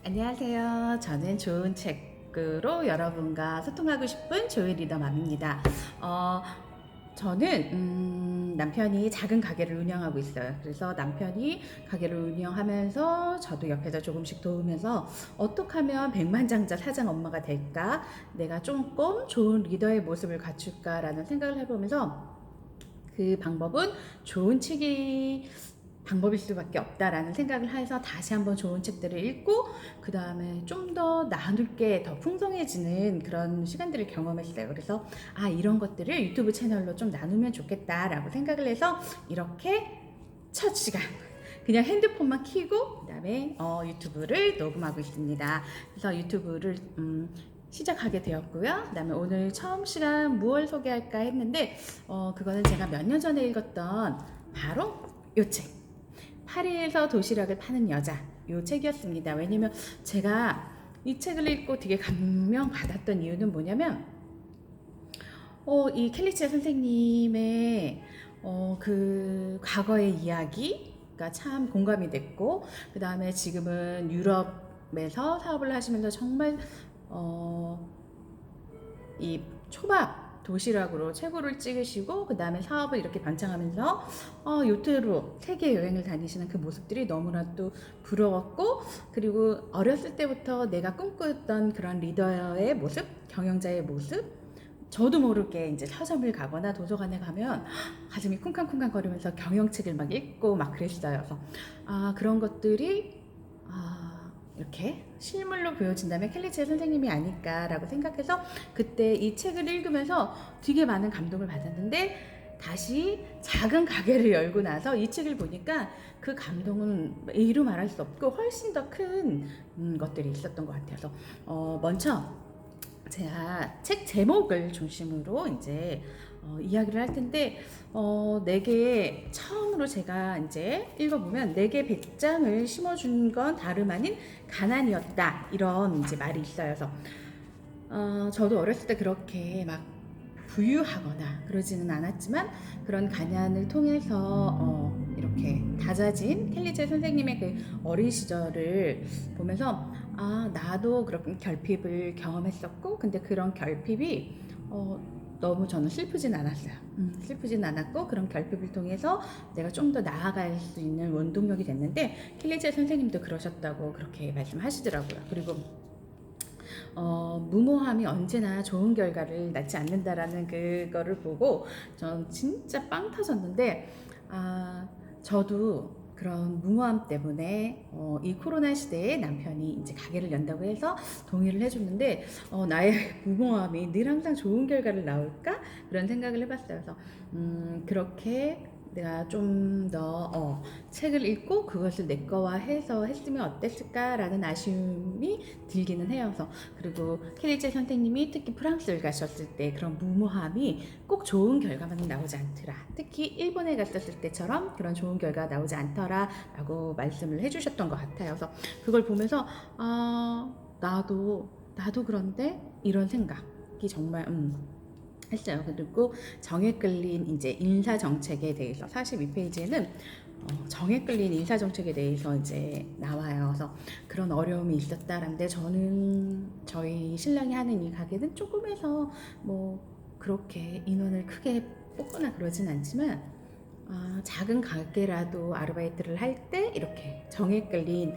안녕하세요. 저는 좋은 책으로 여러분과 소통하고 싶은 조이 리더맘입니다. 저는 남편이 작은 가게를 운영하고 있어요. 그래서 남편이 가게를 운영하면서 저도 옆에서 조금씩 도우면서 어떻게 하면 백만장자 사장 엄마가 될까? 내가 조금 좋은 리더의 모습을 갖출까라는 생각을 해보면서 그 방법은 좋은 책이 방법일 수밖에 없다라는 생각을 해서 다시 한번 좋은 책들을 읽고 그 다음에 좀 더 나눌 게 더 풍성해지는 그런 시간들을 경험했어요. 그래서 이런 것들을 유튜브 채널로 좀 나누면 좋겠다라고 생각을 해서 이렇게 첫 시간 그냥 핸드폰만 켜고 그 다음에 유튜브를 녹음하고 있습니다. 그래서 유튜브를 시작하게 되었고요. 그 다음에 오늘 처음 시간 무엇을 소개할까 했는데 그거는 제가 몇 년 전에 읽었던 바로 요 책, 파리에서 도시락을 파는 여자, 요 책이었습니다. 왜냐면 제가 이 책을 읽고 되게 감명받았던 이유는 뭐냐면 이 켈리체 선생님의 그 과거의 이야기가 참 공감이 됐고 그 다음에 지금은 유럽에서 사업을 하시면서 정말 이 초밥 도시락으로 최고를 찍으시고 그 다음에 사업을 이렇게 번창하면서 요트로 세계 여행을 다니시는 그 모습들이 너무나도 부러웠고 그리고 어렸을 때부터 내가 꿈꾸던 그런 리더의 모습, 경영자의 모습 저도 모르게 이제 서점을 가거나 도서관에 가면 가슴이 쿵쾅쿵쾅거리면서 경영책을 막 읽고 막 그랬어요. 그래서 그런 것들이 이렇게 실물로 보여진다면 켈리체 선생님이 아닐까라고 생각해서 그때 이 책을 읽으면서 되게 많은 감동을 받았는데 다시 작은 가게를 열고 나서 이 책을 보니까 그 감동은 이루 말할 수 없고 훨씬 더 큰 것들이 있었던 것 같아서 먼저 제가 책 제목을 중심으로 이제 이야기를 할 텐데 내게 처음으로 제가 이제 읽어보면 내게 백장을 심어준 건 다름 아닌 가난이었다 이런 이제 말이 있어요. 그래서 저도 어렸을 때 그렇게 막 부유하거나 그러지는 않았지만 그런 가난을 통해서 이렇게 다져진 켈리체 선생님의 그 어린 시절을 보면서 나도 그런 결핍을 경험했었고 근데 그런 결핍이 너무 저는 슬프진 않았어요. 슬프진 않았고 그런 결핍을 통해서 내가 좀 더 나아갈 수 있는 원동력이 됐는데 켈리체 선생님도 그러셨다고 그렇게 말씀하시더라고요. 그리고 무모함이 언제나 좋은 결과를 낳지 않는다라는 그거를 보고 전 진짜 빵 터졌는데 저도 그런 무모함 때문에 이 코로나 시대에 남편이 이제 가게를 연다고 해서 동의를 해줬는데 나의 무모함이 늘 항상 좋은 결과를 낳을까 그런 생각을 해봤어요. 그래서 그렇게 내가 좀 더 책을 읽고 그것을 내 거화 해서 했으면 어땠을까라는 아쉬움이 들기는 해요. 그리고 켈리체 선생님이 특히 프랑스를 가셨을 때 그런 무모함이 꼭 좋은 결과만 나오지 않더라. 특히 일본에 갔었을 때처럼 그런 좋은 결과가 나오지 않더라라고 말씀을 해주셨던 것 같아요. 그래서 그걸 보면서 나도 그런데 이런 생각이 정말 했어요. 그리고 정에 끌린 이제 인사 정책에 대해서 42페이지에는 정에 끌린 인사 정책에 대해서 이제 나와요. 그래서 그런 어려움이 있었다는데 저는 저희 신랑이 하는 이 가게는 조금해서 뭐 그렇게 인원을 크게 뽑거나 그러진 않지만 작은 가게라도 아르바이트를 할 때 이렇게 정에 끌린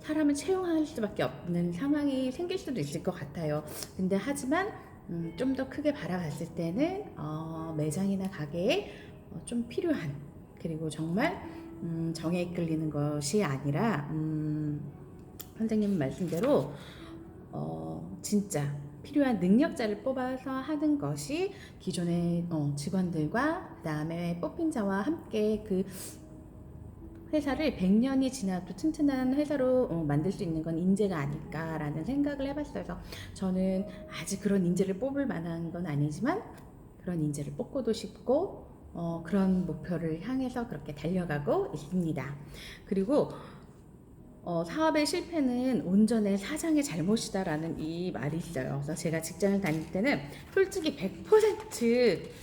사람을 채용할 수밖에 없는 상황이 생길 수도 있을 것 같아요. 근데 하지만 좀 더 크게 바라봤을 때는 매장이나 가게에 좀 필요한 그리고 정말 정에 이끌리는 것이 아니라 선생님 말씀대로 진짜 필요한 능력자를 뽑아서 하는 것이 기존의 직원들과 그 다음에 뽑힌 자와 함께 그 회사를 100년이 지나도 튼튼한 회사로 만들 수 있는 건 인재가 아닐까라는 생각을 해봤어요. 그래서 저는 아직 그런 인재를 뽑을 만한 건 아니지만 그런 인재를 뽑고도 싶고 그런 목표를 향해서 그렇게 달려가고 있습니다. 그리고 사업의 실패는 온전히 사장의 잘못이다라는 이 말이 있어요. 그래서 제가 직장을 다닐 때는 솔직히 100%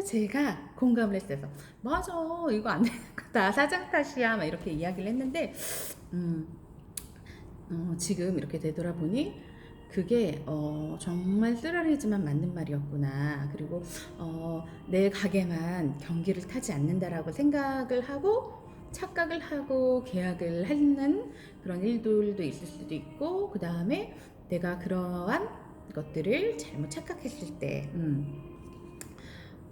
제가 공감을 했어요. 맞아, 이거 안 되는 거 다 사장 탓이야 막 이렇게 이야기를 했는데 음, 지금 이렇게 되돌아보니 그게 정말 쓰라리지만 맞는 말이었구나. 그리고 내 가게만 경기를 타지 않는다라고 생각을 하고 착각을 하고 계약을 하는 그런 일들도 있을 수도 있고, 그 다음에 내가 그러한 것들을 잘못 착각했을 때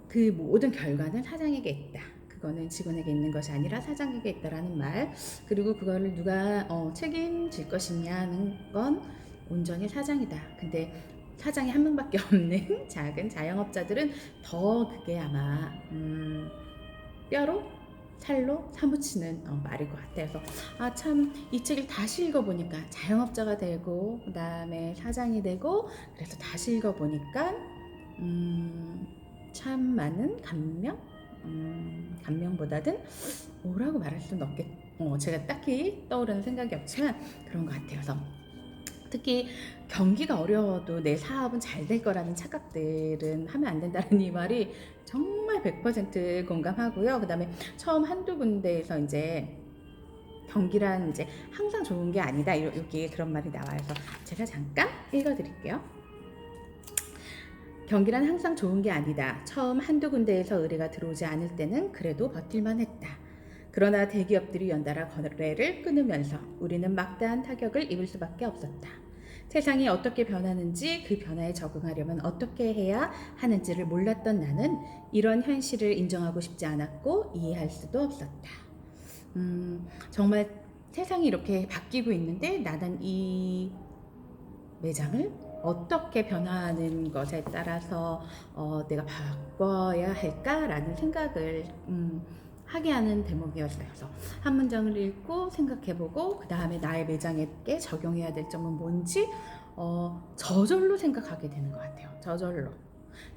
그 모든 결과는 사장에게 있다. 그거는 직원에게 있는 것이 아니라 사장에게 있다라는 말. 그리고 그거를 누가 책임질 것이냐는 건 온전히 사장이다. 근데 사장이 한 명밖에 없는 작은 자영업자들은 더 그게 아마 뼈로 살로 사무치는 말일 것 같아요. 그래서 참 이 책을 다시 읽어보니까 자영업자가 되고 그 다음에 사장이 되고 그래서 다시 읽어보니까 참 많은 감명보다는 뭐라고 말할 수는 없겠. 제가 딱히 떠오르는 생각이 없지만 그런 것 같아요. 그래서 특히 경기가 어려워도 내 사업은 잘 될 거라는 착각들은 하면 안 된다는 이 말이 정말 100% 공감하고요. 그다음에 처음 한두 군데에서 이제 경기란 이제 항상 좋은 게 아니다. 여기 그런 말이 나와요. 그래서 제가 잠깐 읽어드릴게요. 경기란 항상 좋은 게 아니다. 처음 한두 군데에서 의뢰가 들어오지 않을 때는 그래도 버틸만 했다. 그러나 대기업들이 연달아 거래를 끊으면서 우리는 막대한 타격을 입을 수밖에 없었다. 세상이 어떻게 변하는지 그 변화에 적응하려면 어떻게 해야 하는지를 몰랐던 나는 이런 현실을 인정하고 싶지 않았고 이해할 수도 없었다. 정말 세상이 이렇게 바뀌고 있는데 나는 이 매장을 어떻게 변화하는 것에 따라서 내가 바꿔야 할까라는 생각을 하게 하는 대목이었어요. 그래서 한 문장을 읽고 생각해보고 그 다음에 나의 매장에게 적용해야 될 점은 뭔지 저절로 생각하게 되는 것 같아요. 저절로.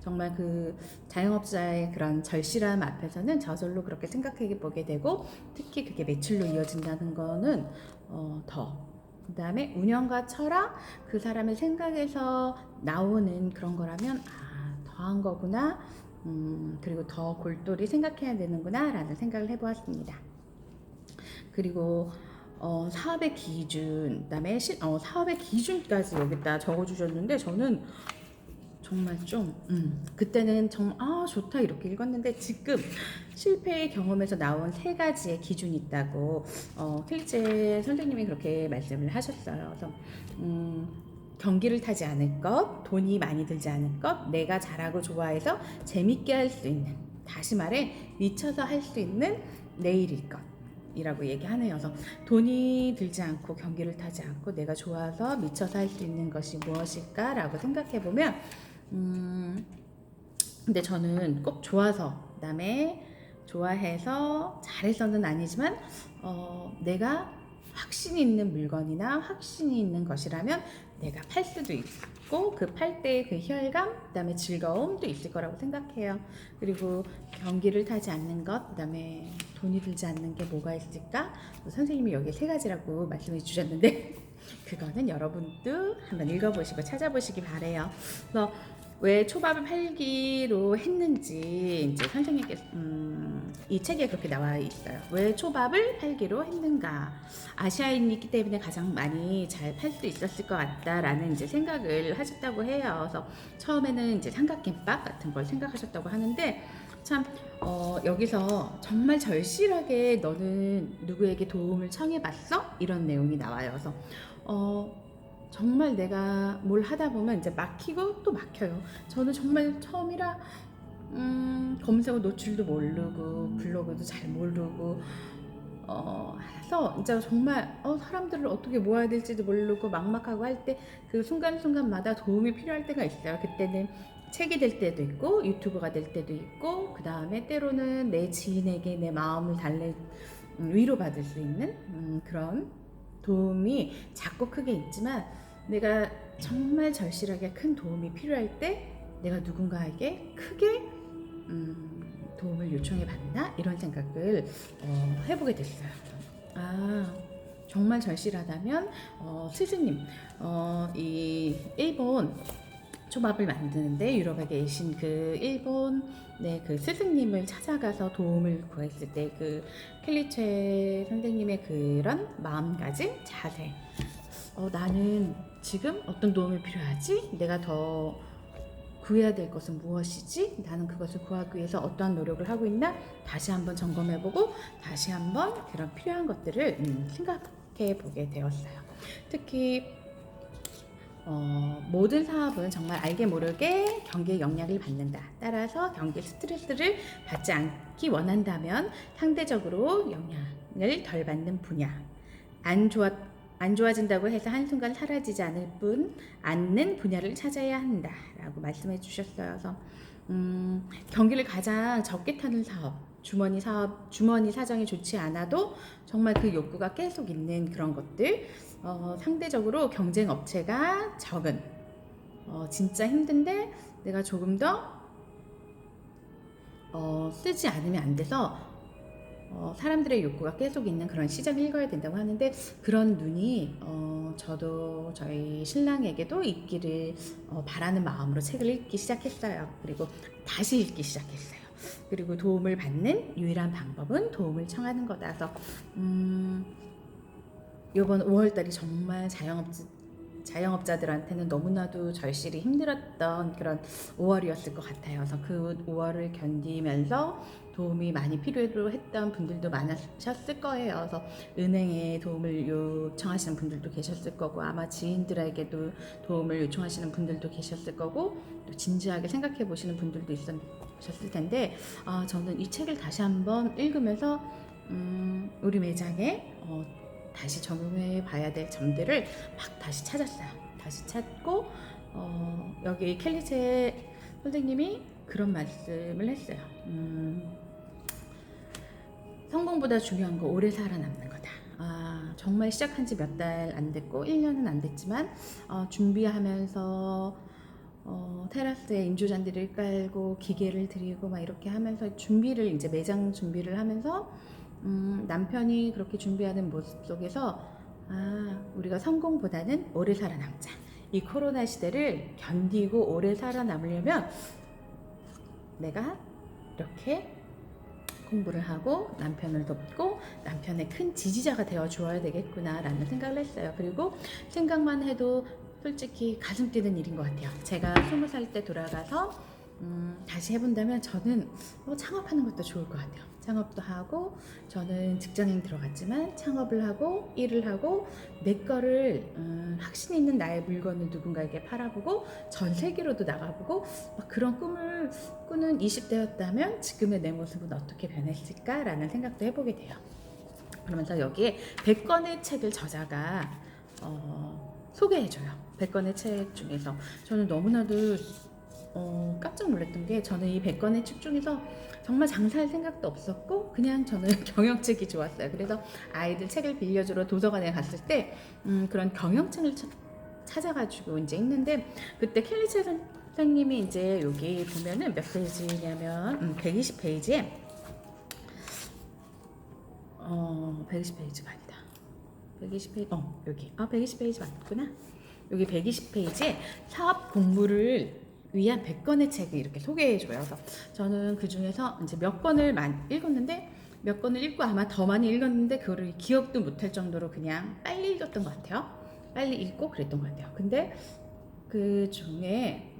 정말 그 자영업자의 그런 절실함 앞에서는 저절로 그렇게 생각해 보게 되고, 특히 그게 매출로 이어진다는 거는 그 다음에 운영과 철학, 그 사람의 생각에서 나오는 그런 거라면 더한 거구나, 그리고 더 골똘히 생각해야 되는구나 라는 생각을 해보았습니다. 그리고 사업의 기준, 그다음에 사업의 기준까지 여기다 적어주셨는데 저는 정말 좀 그때는 정말 좋다 이렇게 읽었는데 지금 실패의 경험에서 나온 3가지의 기준이 있다고 필재 선생님이 그렇게 말씀을 하셨어요. 그래서 경기를 타지 않을 것, 돈이 많이 들지 않을 것, 내가 잘하고 좋아해서 재밌게 할 수 있는, 다시 말해 미쳐서 할 수 있는 내일일 것 이라고 얘기하네요. 그래서 돈이 들지 않고 경기를 타지 않고 내가 좋아서 미쳐서 할 수 있는 것이 무엇일까라고 생각해 보면 근데 저는 꼭 좋아서, 그다음에 좋아해서 잘해서는 아니지만 내가 확신이 있는 물건이나 확신이 있는 것이라면 내가 팔 수도 있고 그 팔 때의 그 혈감, 그다음에 즐거움도 있을 거라고 생각해요. 그리고 경기를 타지 않는 것, 그다음에 돈이 들지 않는 게 뭐가 있을까? 선생님이 여기 3가지라고 말씀해 주셨는데 그거는 여러분도 한번 읽어보시고 찾아보시기 바래요. 그래서 왜 초밥을 팔기로 했는지 이제 선생님께서 이 책에 그렇게 나와 있어요. 왜 초밥을 팔기로 했는가? 아시아인이기 때문에 가장 많이 잘 팔 수 있었을 것 같다라는 이제 생각을 하셨다고 해요. 그래서 처음에는 이제 삼각김밥 같은 걸 생각하셨다고 하는데 참 여기서 정말 절실하게 너는 누구에게 도움을 청해봤어? 이런 내용이 나와요. 그래서 정말 내가 뭘 하다 보면 이제 막히고 또 막혀요. 저는 정말 처음이라 검색어 노출도 모르고 블로그도 잘 모르고 해서 진짜 정말 사람들을 어떻게 모아야 될지도 모르고 막막하고 할 때 그 순간순간마다 도움이 필요할 때가 있어요. 그때는 책이 될 때도 있고 유튜브가 될 때도 있고 그 다음에 때로는 내 지인에게 내 마음을 위로받을 수 있는 그런 도움이 작고 크게 있지만 내가 정말 절실하게 큰 도움이 필요할 때 내가 누군가에게 크게 도움을 요청해 봤나? 이런 생각을 해보게 됐어요. 정말 절실하다면 스승님 이 일본 초밥을 만드는데 유럽에 계신 그 일본 그 스승님을 찾아가서 도움을 구했을 때 그 켈리체 선생님의 그런 마음가짐, 자세. 나는 지금 어떤 도움이 필요하지? 내가 더 구해야 될 것은 무엇이지? 나는 그것을 구하기 위해서 어떠한 노력을 하고 있나? 다시 한번 점검해보고 다시 한번 그런 필요한 것들을 생각해 보게 되었어요. 특히 모든 사업은 정말 알게 모르게 경기의 영향을 받는다. 따라서 경기 스트레스를 받지 않기 원한다면 상대적으로 영향을 덜 받는 분야, 안 좋아진다고 해서 한순간 사라지지 않는 분야를 찾아야 한다라고 말씀해 주셨어요. 그래서 경기를 가장 적게 타는 주머니 사정이 좋지 않아도 정말 그 욕구가 계속 있는 그런 것들, 상대적으로 경쟁 업체가 적은, 진짜 힘든데 내가 조금 더 쓰지 않으면 안 돼서 사람들의 욕구가 계속 있는 그런 시장을 읽어야 된다고 하는데, 그런 눈이 저도 저희 신랑에게도 있기를 바라는 마음으로 책을 읽기 시작했어요. 그리고 다시 읽기 시작했어요. 그리고 도움을 받는 유일한 방법은 도움을 청하는 거다. 그래서 이번 5월달이 정말 자영업자들한테는 너무나도 절실히 힘들었던 그런 5월이었을 것 같아요. 그래서 그 5월을 견디면서 도움이 많이 필요했던 분들도 많으셨을 거예요. 그래서 은행에 도움을 요청하시는 분들도 계셨을 거고, 아마 지인들에게도 도움을 요청하시는 분들도 계셨을 거고, 또 진지하게 생각해 보시는 분들도 있으셨을 텐데, 저는 이 책을 다시 한번 읽으면서 우리 매장에 다시 적용해 봐야 될 점들을 막 다시 찾았어요. 다시 찾고 여기 켈리체 선생님이 그런 말씀을 했어요. 성공보다 중요한 거 오래 살아남는 거다. 정말 시작한 지 몇 달 안 됐고 1년은 안 됐지만 준비하면서 테라스에 인조잔디를 깔고 기계를 들이고 막 이렇게 하면서 이제 매장 준비를 하면서 남편이 그렇게 준비하는 모습 속에서 우리가 성공보다는 오래 살아남자. 이 코로나 시대를 견디고 오래 살아남으려면 내가 이렇게 공부를 하고 남편을 돕고 남편의 큰 지지자가 되어 주어야 되겠구나라는 생각을 했어요. 그리고 생각만 해도 솔직히 가슴 뛰는 일인 것 같아요. 제가 20살 때 돌아가서 다시 해본다면 저는 창업하는 것도 좋을 것 같아요. 창업도 하고, 저는 직장인 들어갔지만 창업을 하고 일을 하고 내 거를 확신 있는 나의 물건을 누군가에게 팔아보고 전 세계로도 나가보고 막 그런 꿈을 꾸는 20대였다면 지금의 내 모습은 어떻게 변했을까라는 생각도 해보게 돼요. 그러면서 여기에 100권의 책을 저자가 소개해줘요. 100권의 책 중에서 저는 너무나도 깜짝 놀랐던 게, 저는 이 100권의 책 중에서 정말 장사할 생각도 없었고 그냥 저는 경영책이 좋았어요. 그래서 아이들 책을 빌려주러 도서관에 갔을 때 그런 경영책을 찾아가지고 이제 읽는데, 그때 켈리체 선생님이 이제 여기 보면은 몇 페이지냐면 120페이지에 120페이지가 아니다. 120페이지 여기 120페이지 맞구나. 여기 120페이지에 사업 공부를 위한 100권의 책을 이렇게 소개해줘요. 그래서 저는 그 중에서 이제 몇 권을 읽었는데, 몇 권을 읽고 아마 더 많이 읽었는데 그거를 기억도 못할 정도로 그냥 빨리 읽었던 것 같아요. 빨리 읽고 그랬던 것 같아요. 근데 그 중에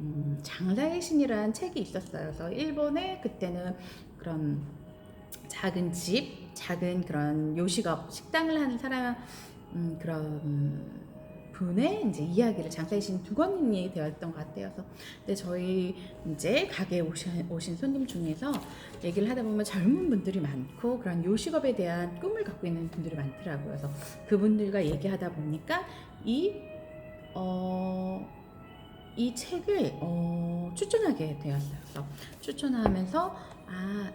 장사의 신이라는 책이 있었어요. 그래서 일본에 그때는 그런 작은 집, 작은 그런 요식업, 식당을 하는 사람, 그런 분의 이제 이야기를 장사의 신 두 권이 되었던 것 같아요. 근데 저희 이제 가게에 오신 손님 중에서 얘기를 하다 보면 젊은 분들이 많고 그런 요식업에 대한 꿈을 갖고 있는 분들이 많더라고요. 그래서 그분들과 얘기하다 보니까 이 책을 추천하게 되었어요. 그래서 추천하면서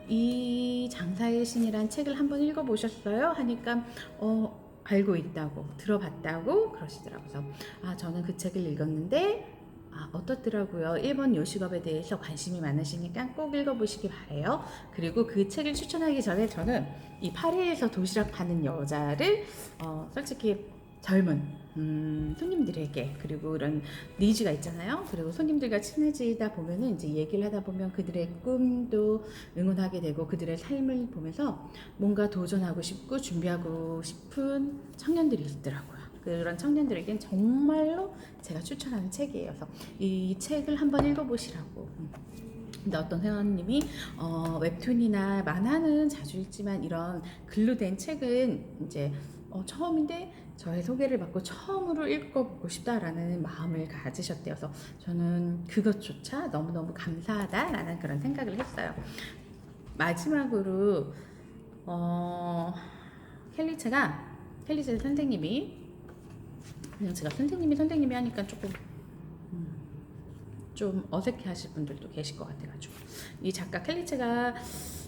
이 장사의 신이란 책을 한번 읽어보셨어요? 하니까 알고 있다고, 들어봤다고 그러시더라고요. 그래서 저는 그 책을 읽었는데 어떻더라고요. 일본 요식업에 대해서 관심이 많으시니까 꼭 읽어보시기 바래요. 그리고 그 책을 추천하기 전에 저는 이 파리에서 도시락 파는 여자를 솔직히 젊은 손님들에게, 그리고 이런 니즈가 있잖아요. 그리고 손님들과 친해지다 보면은 이제 얘기를 하다 보면 그들의 꿈도 응원하게 되고 그들의 삶을 보면서 뭔가 도전하고 싶고 준비하고 싶은 청년들이 있더라고요. 그런 청년들에겐 정말로 제가 추천하는 책이에요. 그래서 이 책을 한번 읽어보시라고. 근데 어떤 회원님이 웹툰이나 만화는 자주 읽지만 이런 글로 된 책은 이제 처음인데 저의 소개를 받고 처음으로 읽어보고 싶다라는 마음을 가지셨대요. 그래서 저는 그것조차 너무너무 감사하다라는 그런 생각을 했어요. 마지막으로 켈리체 선생님이, 그냥 제가 선생님이 하니까 조금 좀 어색해 하실 분들도 계실 것 같아가지고, 이 작가 켈리체가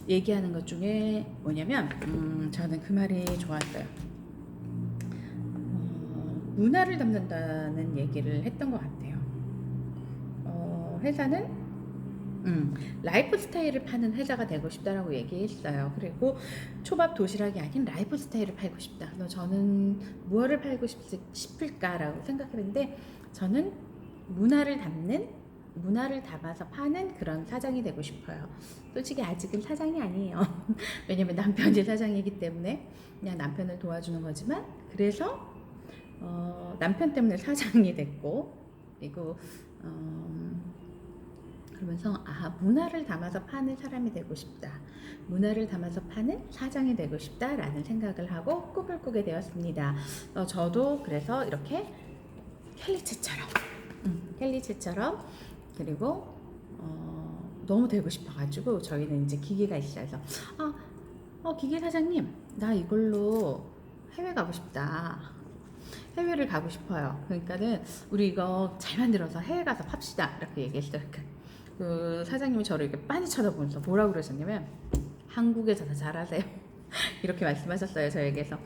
얘기하는 것 중에 뭐냐면 저는 그 말이 좋았어요. 문화를 담는다는 얘기를 했던 것 같아요. 회사는 라이프 스타일을 파는 회사가 되고 싶다라고 얘기했어요. 그리고 초밥 도시락이 아닌 라이프 스타일을 팔고 싶다. 그래서 저는 무엇을 팔고 싶을까라고 생각했는데, 저는 문화를 담아서 파는 그런 사장이 되고 싶어요. 솔직히 아직은 사장이 아니에요. 왜냐면 남편이 사장이기 때문에 그냥 남편을 도와주는 거지만, 그래서 남편 때문에 사장이 됐고, 그리고 그러면서 문화를 담아서 파는 사람이 되고 싶다. 문화를 담아서 파는 사장이 되고 싶다라는 생각을 하고 꿈을 꾸게 되었습니다. 저도 그래서 이렇게 켈리체처럼 그리고 너무 되고 싶어가지고, 저희는 이제 기계가 있어요. 그래서 기계 사장님, 나 이걸로 해외 가고 싶다. 해외를 가고 싶어요. 그러니까는 우리 이거 잘 만들어서 해외 가서 팝시다. 이렇게 얘기했어요. 그 사장님이 저를 이렇게 빤히 쳐다보면서 뭐라고 그러셨냐면, 한국에서 더 잘하세요. 이렇게 말씀하셨어요. 저에게서.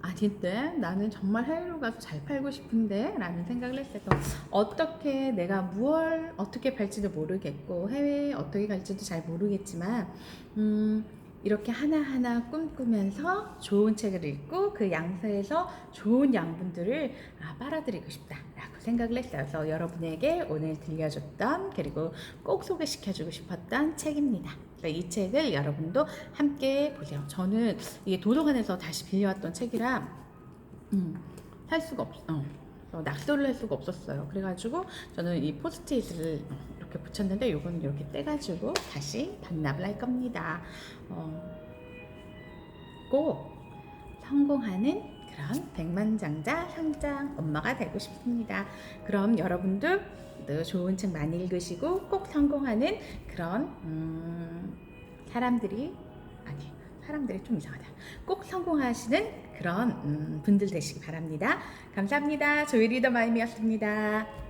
아닌데 나는 정말 해외로 가서 잘 팔고 싶은데 라는 생각을 했어요. 어떻게 내가 무얼 어떻게 팔지도 모르겠고 해외에 어떻게 갈지도 잘 모르겠지만 이렇게 하나하나 꿈꾸면서 좋은 책을 읽고 그 양서에서 좋은 양분들을 빨아들이고 싶다라고 생각을 했어요. 그래서 여러분에게 오늘 들려줬던, 그리고 꼭 소개시켜주고 싶었던 책입니다. 이 책을 여러분도 함께 보세요. 저는 이게 도서관에서 다시 빌려왔던 책이라 살 수가 낙서를 할 수가 없었어요. 그래가지고 저는 이 포스트잇을 이렇게 붙였는데, 요거는 이렇게 떼가지고 다시 반납을 할 겁니다. 꼭 성공하는 그런 백만장자 성장 엄마가 되고 싶습니다. 그럼 여러분들도 좋은 책 많이 읽으시고 꼭 성공하는 그런 사람들이 좀 이상하다. 꼭 성공하시는 그런 분들 되시기 바랍니다. 감사합니다. 조이 리더 마임이었습니다.